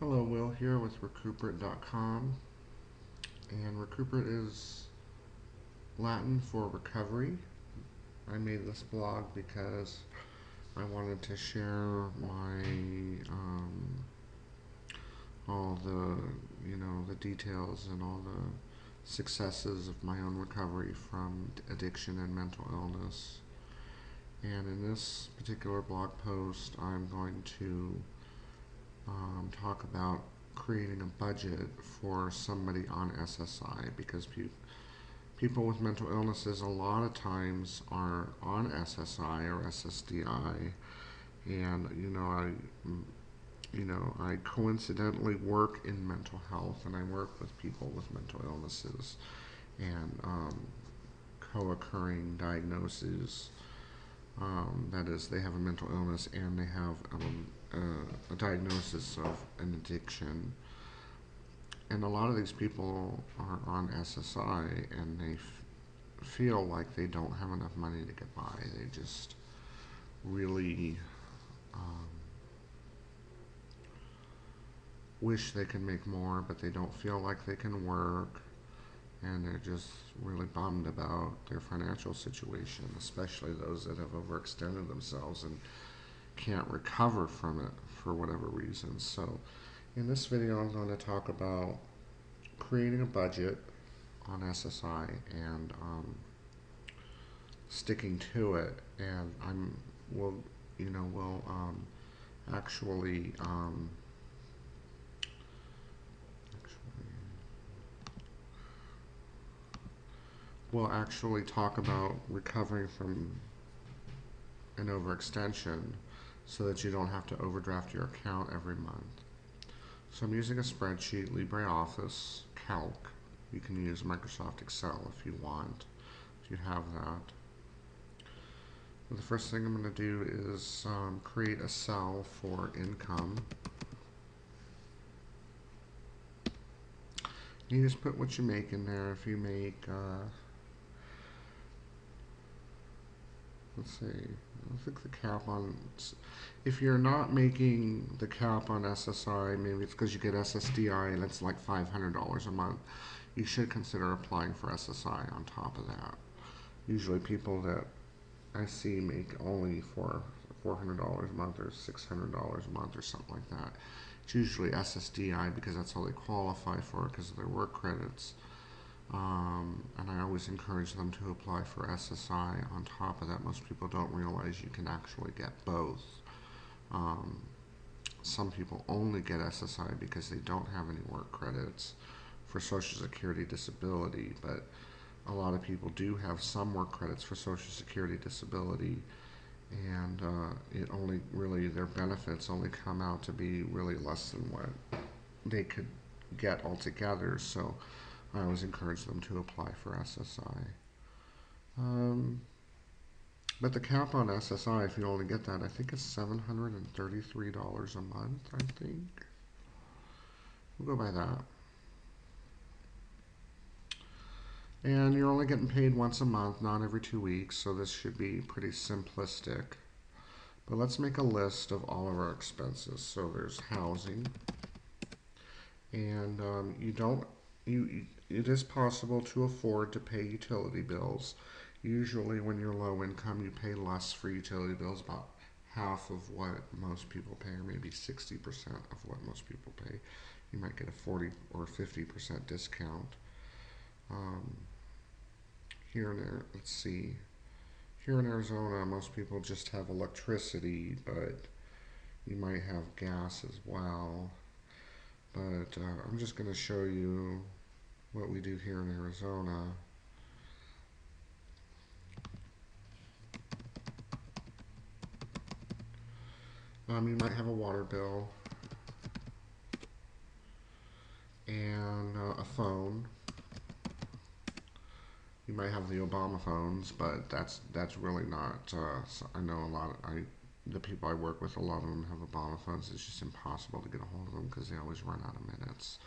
Hello, Will here with Recuperate.com, and Recuperate is Latin for recovery. I made this blog because I wanted to share my all the details and all the successes of my own recovery from addiction and mental illness. And in this particular blog post, I'm going to talk about creating a budget for somebody on SSI because people with mental illnesses a lot of times are on SSI or SSDI, and I coincidentally work in mental health, and I work with people with mental illnesses and co-occurring diagnoses. That is, they have a mental illness and they have a diagnosis of an addiction. And a lot of these people are on SSI and they feel like they don't have enough money to get by. They just really wish they could make more, but they don't feel like they can work. And they're just really bummed about their financial situation, especially those that have overextended themselves and can't recover from it for whatever reason. So in this video, I'm going to talk about creating a budget on SSI and sticking to it. And we'll actually we'll actually talk about recovering from an overextension so that you don't have to overdraft your account every month. So I'm using a spreadsheet, LibreOffice, Calc. You can use Microsoft Excel if you want, if you have that. The first thing I'm going to do is create a cell for income. You just put what you make in there. If you make, let's see, I think the cap on, if you're not making the cap on SSI, maybe it's because you get SSDI and it's like $500 a month, you should consider applying for SSI on top of that. Usually people that I see make only for $400 a month or $600 a month or something like that. It's usually SSDI because that's all they qualify for because of their work credits. And I always encourage them to apply for SSI on top of that. Most people don't realize you can actually get both. Some people only get SSI because they don't have any work credits for Social Security disability, but a lot of people do have some work credits for Social Security disability, and it only really, their benefits only come out to be really less than what they could get altogether. So I always encourage them to apply for SSI. But the cap on SSI, if you only get that, I think it's $733 a month, I think. We'll go by that. And you're only getting paid once a month, not every 2 weeks, so this should be pretty simplistic. But let's make a list of all of our expenses. So there's housing, and it is possible to afford to pay utility bills. Usually when you're low income, you pay less for utility bills, about half of what most people pay, or maybe 60% of what most people pay. You might get a 40 or 50% discount. Let's see. Here in Arizona, most people just have electricity, but you might have gas as well. But I'm just going to show you what we do here in Arizona. You might have a water bill and a phone. You might have the Obama phones, but that's really not. I know the people I work with, a lot of them have Obama phones. It's just impossible to get a hold of them because they always run out of minutes.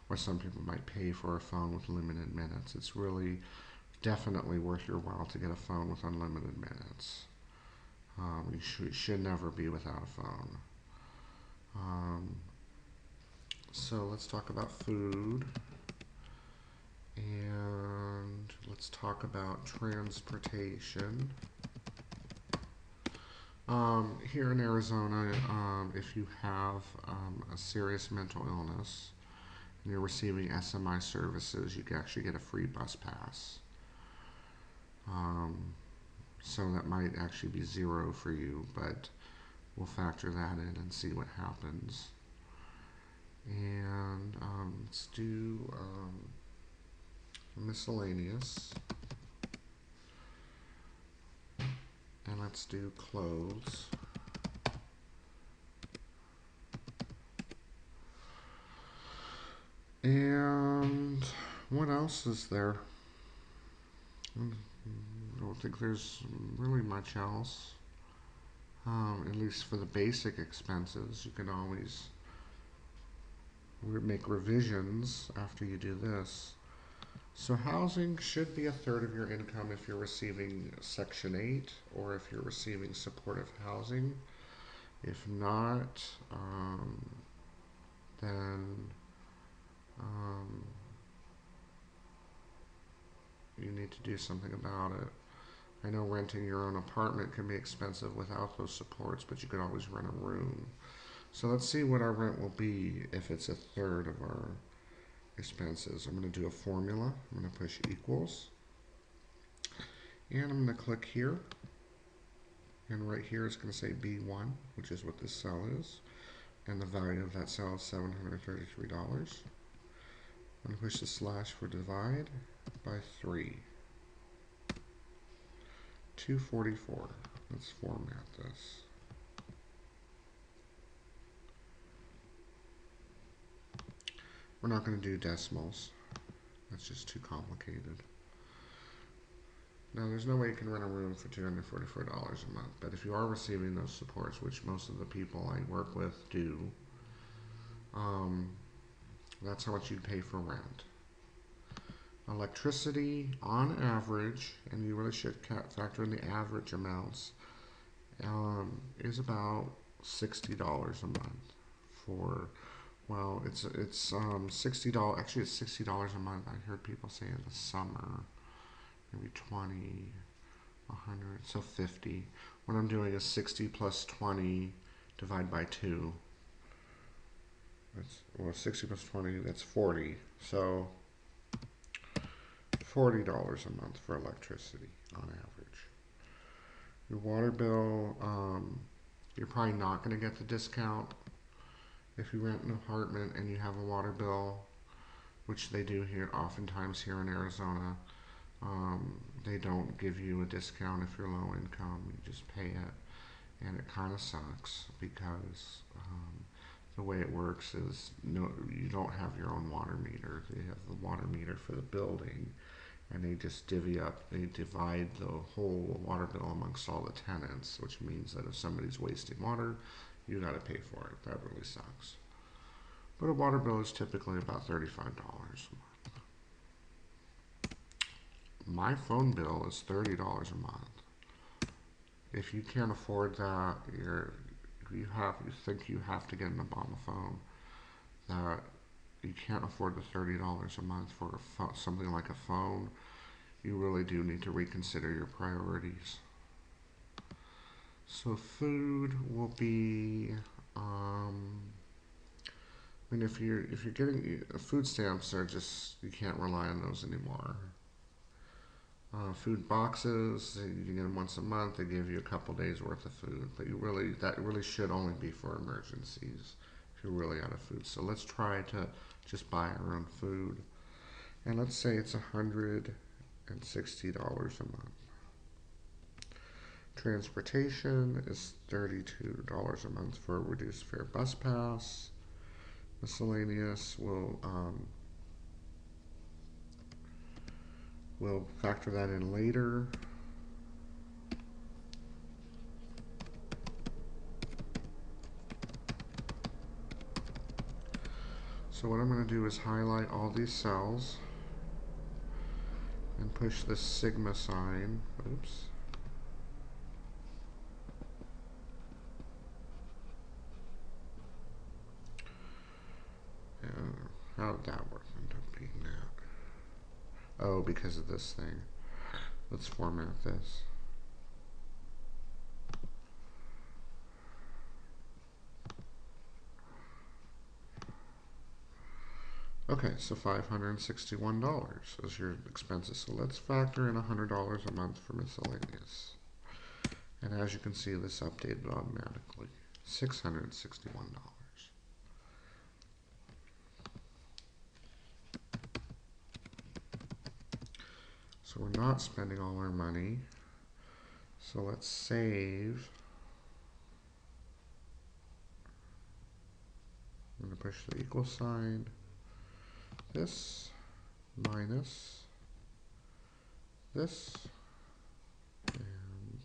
Or some people might pay for a phone with limited minutes. It's really definitely worth your while to get a phone with unlimited minutes. You should never be without a phone. So let's talk about food, and let's talk about transportation. Here in Arizona, if you have a serious mental illness and you're receiving SMI services, you can actually get a free bus pass. Um, so that might actually be zero for you, but we'll factor that in and see what happens. And let's do miscellaneous. And let's do clothes. And what else is there? I don't think there's really much else. At least for the basic expenses, you can always make revisions after you do this. So housing should be a third of your income if you're receiving Section 8 or if you're receiving supportive housing. If not, then you need to do something about it. I know renting your own apartment can be expensive without those supports, but you could always rent a room. So let's see what our rent will be if it's a third of our expenses. I'm going to do a formula. I'm going to push equals. And I'm going to click here. And right here it's going to say B1, which is what this cell is. And the value of that cell is $733. I'm going to push the slash for divide by 3. 244. Let's format this. We're not going to do decimals. That's just too complicated. Now, there's no way you can rent a room for $244 a month, but if you are receiving those supports, which most of the people I work with do, that's how much you'd pay for rent. Electricity, on average, and you really should factor in the average amounts, is about $60 a month for, well, it's $60. Actually, it's $60 a month. I heard people say in the summer, maybe 20, 100, so 50. What I'm doing is 60 plus 20 divided by 2. That's, well, 60 plus 20, that's 40. So $40 a month for electricity on average. Your water bill, you're probably not going to get the discount if you rent an apartment and you have a water bill, which they do here oftentimes here in Arizona. They don't give you a discount if you're low income. You just pay it, and it kind of sucks because the way it works is you don't have your own water meter. They have the water meter for the building, and they just they divide the whole water bill amongst all the tenants, which means that if somebody's wasting water, you got to pay for it. That really sucks. But a water bill is typically about $35 a month. My phone bill is $30 a month. If you can't afford that, you think you have to get them on the phone, that you can't afford the $30 a month for something like a phone, you really do need to reconsider your priorities. So food will be, I mean, if you're getting food stamps, are just, you can't rely on those anymore. Food boxes, you can get them once a month. They give you a couple days worth of food, but that really should only be for emergencies if you're really out of food. So let's try to just buy our own food, and let's say it's $160 a month. Transportation is $32 a month for a reduced fare bus pass. Miscellaneous we'll factor that in later. So what I'm going to do is highlight all these cells and push this sigma sign. Oops. How did that work end up being that? Oh, because of this thing. Let's format this. Okay, so $561 is your expenses. So let's factor in $100 a month for miscellaneous. And as you can see, this updated automatically. $661. So we're not spending all our money. So let's save. I'm going to push the equal sign. This minus this. And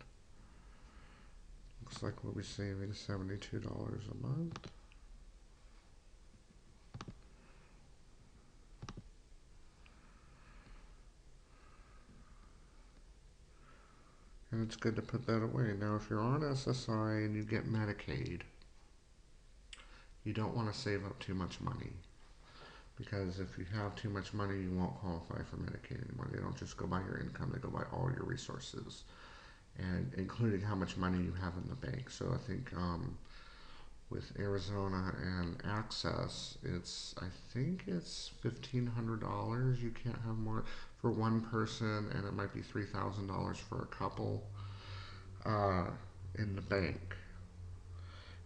looks like we'll be saving $72 a month. And it's good to put that away. Now, if you're on SSI and you get Medicaid, you don't want to save up too much money. Because if you have too much money, you won't qualify for Medicaid anymore. They don't just go by your income, they go by all your resources, and including how much money you have in the bank. So I think with Arizona and Access, I think it's $1,500. You can't have more for one person, and it might be $3,000 for a couple in the bank.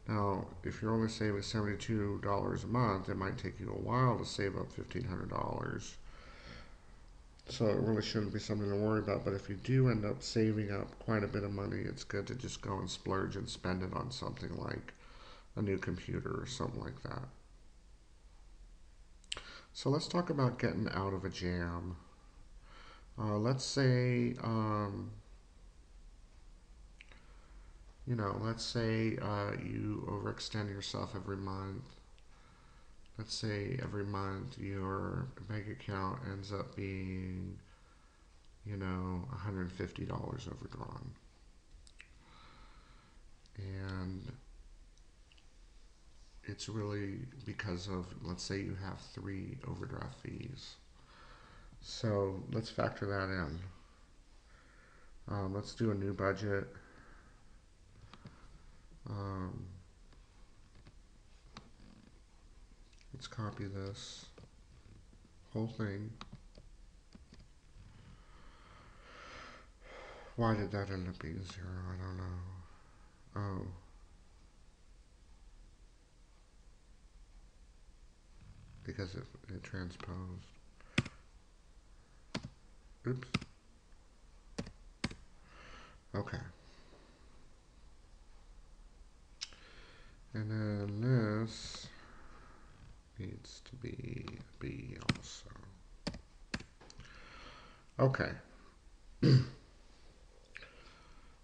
Now, if you're only saving $72 a month, it might take you a while to save up $1,500. So it really shouldn't be something to worry about. But if you do end up saving up quite a bit of money, it's good to just go and splurge and spend it on something like a new computer or something like that. So let's talk about getting out of a jam. Let's say, let's say you overextend yourself every month. Let's say every month your bank account ends up being, $150 overdrawn. And it's really because of, let's say you have 3 overdraft fees. So let's factor that in. Let's do a new budget. Let's copy this whole thing. Why did that end up being 0? I don't know. Oh. Because it transposed. Oops. Okay. And then this needs to be B also. Okay.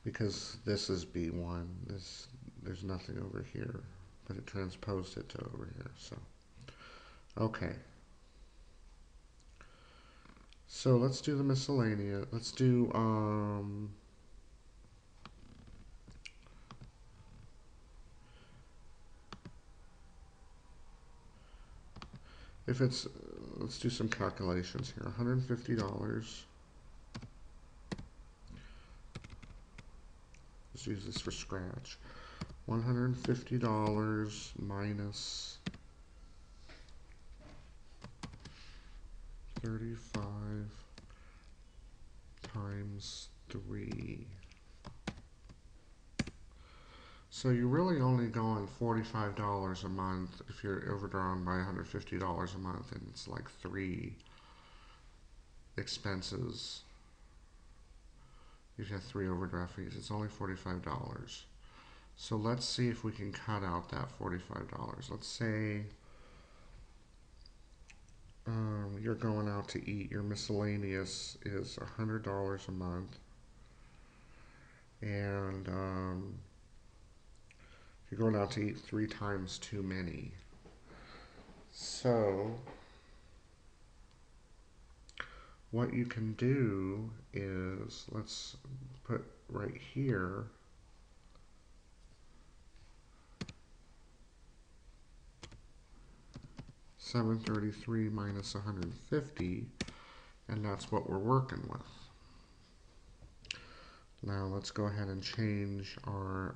Because this is B1. There's nothing over here, but it transposed it to over here. So, okay. So let's do the miscellaneous. Let's do if it's, let's do some calculations here. $150. Let's use this for scratch. $150 minus 35 times 3. So you're really only going $45 a month if you're overdrawn by $150 a month, and it's like 3 expenses. You've got 3 overdraft fees. It's only $45. So let's see if we can cut out that $45. Let's say you're going out to eat. Your miscellaneous is $100 a month, and you're going out to eat 3 times too many. So what you can do is, let's put right here, 733 minus 150, and that's what we're working with. Now let's go ahead and change our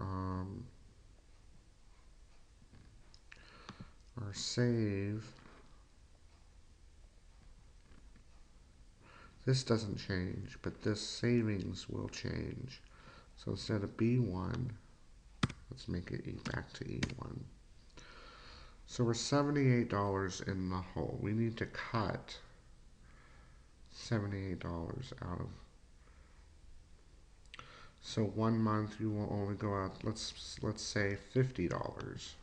save. This doesn't change, but this savings will change. So instead of B1, let's make it back to E1. So we're $78 in the hole. We need to cut $78 out of. So 1 month you will only go out, let's say $50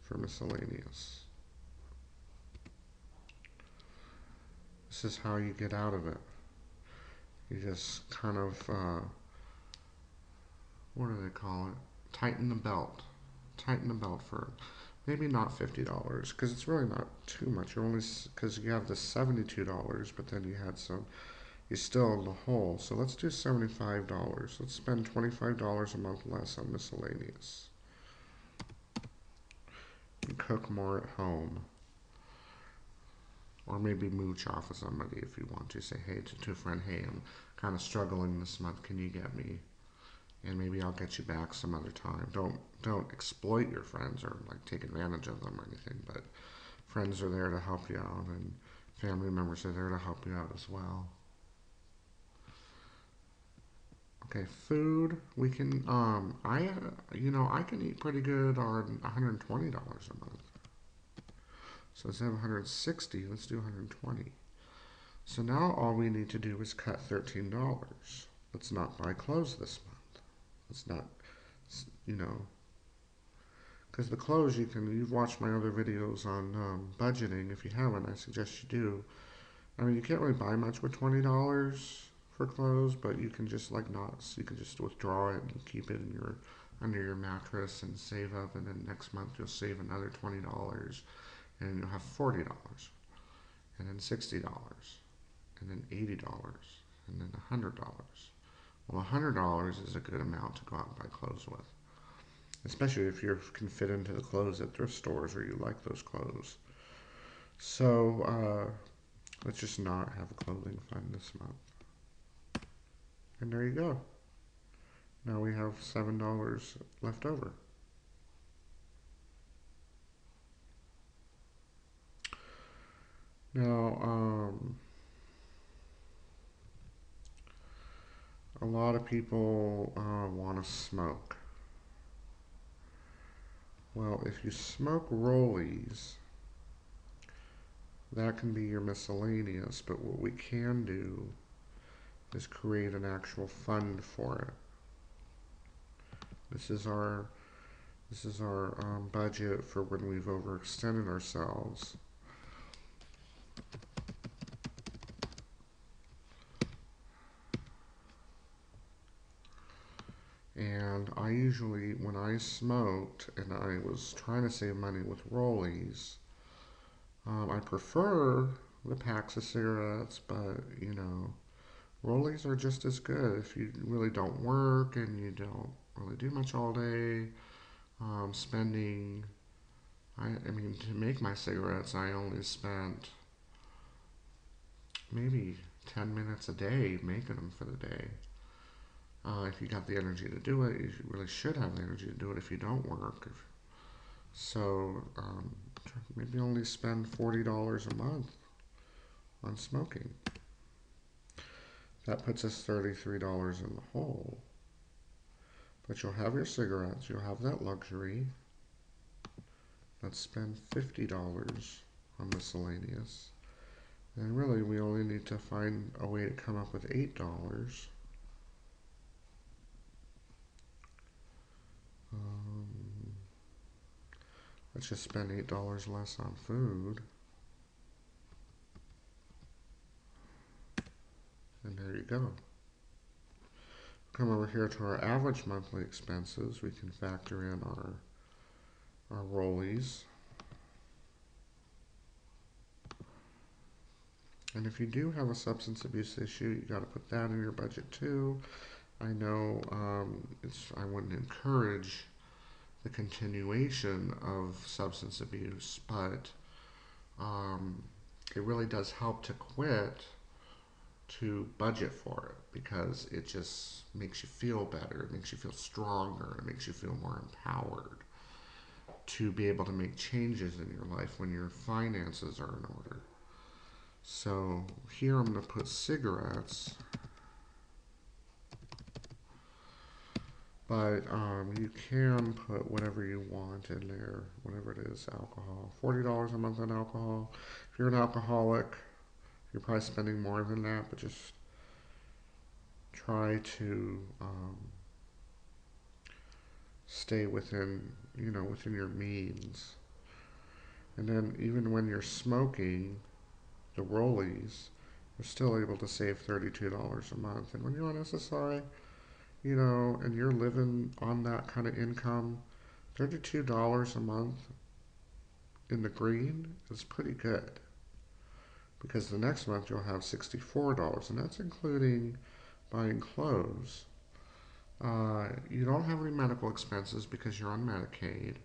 for miscellaneous. This is how you get out of it. You just kind of, what do they call it? Tighten the belt. Tighten the belt for maybe not $50 because it's really not too much. You're only, because you have the $72, but then you had some, you're still in the hole. So let's do $75. Let's spend $25 a month less on miscellaneous. And cook more at home. Or maybe mooch off of somebody if you want to. Say, hey, to a friend, hey, I'm kind of struggling this month. Can you get me? And maybe I'll get you back some other time. Don't exploit your friends or like take advantage of them or anything. But friends are there to help you out, and family members are there to help you out as well. Okay, food. We can. I can eat pretty good on $120 a month. So instead of 160, let's do 120. So now all we need to do is cut $13. Let's not buy clothes this month. Let's not, because the clothes you've watched my other videos on budgeting. If you haven't, I suggest you do. I mean, you can't really buy much with $20 for clothes, but you can just you can just withdraw it and keep it in under your mattress and save up, and then next month you'll save another $20. And you'll have $40, and then $60, and then $80, and then $100. Well, $100 is a good amount to go out and buy clothes with, especially if you can fit into the clothes at thrift stores or you like those clothes. So let's just not have a clothing fund this month. And there you go. Now we have $7 left over. Now, a lot of people want to smoke. Well, if you smoke rollies, that can be your miscellaneous, but what we can do is create an actual fund for it. This is our budget for when we've overextended ourselves. And I usually, when I smoked and I was trying to save money with rollies, I prefer the packs of cigarettes, but rollies are just as good if you really don't work and you don't really do much all day. I mean, to make my cigarettes, I only spent maybe 10 minutes a day making them for the day. If you got the energy to do it, you really should have the energy to do it if you don't work. So maybe only spend $40 a month on smoking. That puts us $33 in the hole. But you'll have your cigarettes, you'll have that luxury. Let's spend $50 on miscellaneous. And really, we only need to find a way to come up with $8. Let's just spend $8 less on food. And there you go. Come over here to our average monthly expenses. We can factor in our rollies. And if you do have a substance abuse issue, you got to put that in your budget too. I know I wouldn't encourage the continuation of substance abuse, but um, it really does help to quit, to budget for it, because it just makes you feel better, it makes you feel stronger, it makes you feel more empowered to be able to make changes in your life when your finances are in order. So here I'm going to put cigarettes, but you can put whatever you want in there, whatever it is. Alcohol, $40 a month on alcohol. If you're an alcoholic, you're probably spending more than that, but just try to stay within, within your means. And then even when you're smoking the rollies, you're still able to save $32 a month. And when you're on SSI, and you're living on that kind of income, $32 a month in the green is pretty good. Because the next month you'll have $64, and that's including buying clothes. You don't have any medical expenses because you're on Medicaid.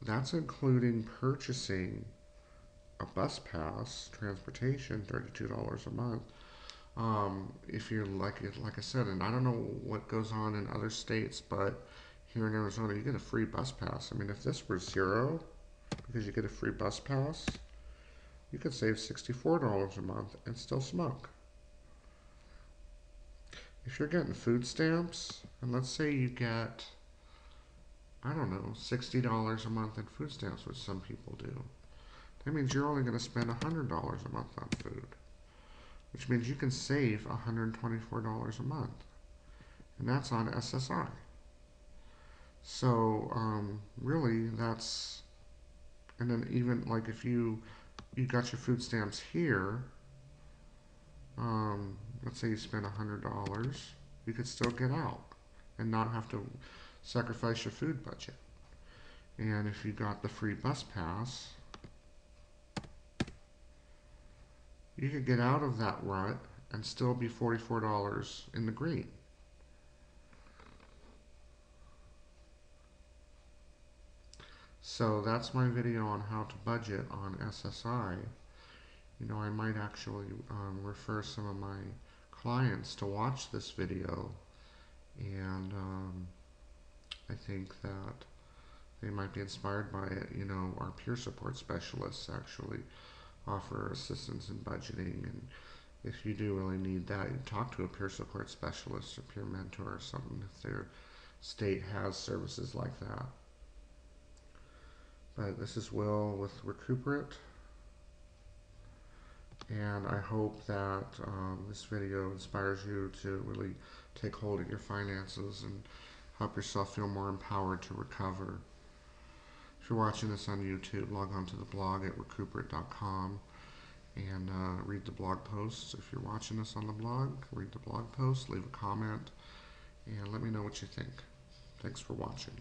That's including purchasing a bus pass, transportation, $32 a month. If you're like I said, and I don't know what goes on in other states, but here in Arizona, you get a free bus pass. I mean, if this were zero, because you get a free bus pass, you could save $64 a month and still smoke. If you're getting food stamps, and let's say you get, I don't know, $60 a month in food stamps, which some people do, that means you're only going to spend $100 a month on food, which means you can save $124 a month. And that's on SSI. So, really, that's, and then even like if you got your food stamps here, let's say you spend $100, you could still get out and not have to sacrifice your food budget. And if you got the free bus pass, you could get out of that rut and still be $44 in the green. So that's my video on how to budget on SSI. I might actually refer some of my clients to watch this video, and I think that they might be inspired by it. Our peer support specialists actually offer assistance in budgeting, and if you do really need that, you talk to a peer support specialist or peer mentor or something if their state has services like that. But this is Will with Recuperate, and I hope that this video inspires you to really take hold of your finances and help yourself feel more empowered to recover. If you're watching this on YouTube, log on to the blog at recuperate.com and read the blog posts. If you're watching this on the blog, read the blog post, leave a comment, and let me know what you think. Thanks for watching.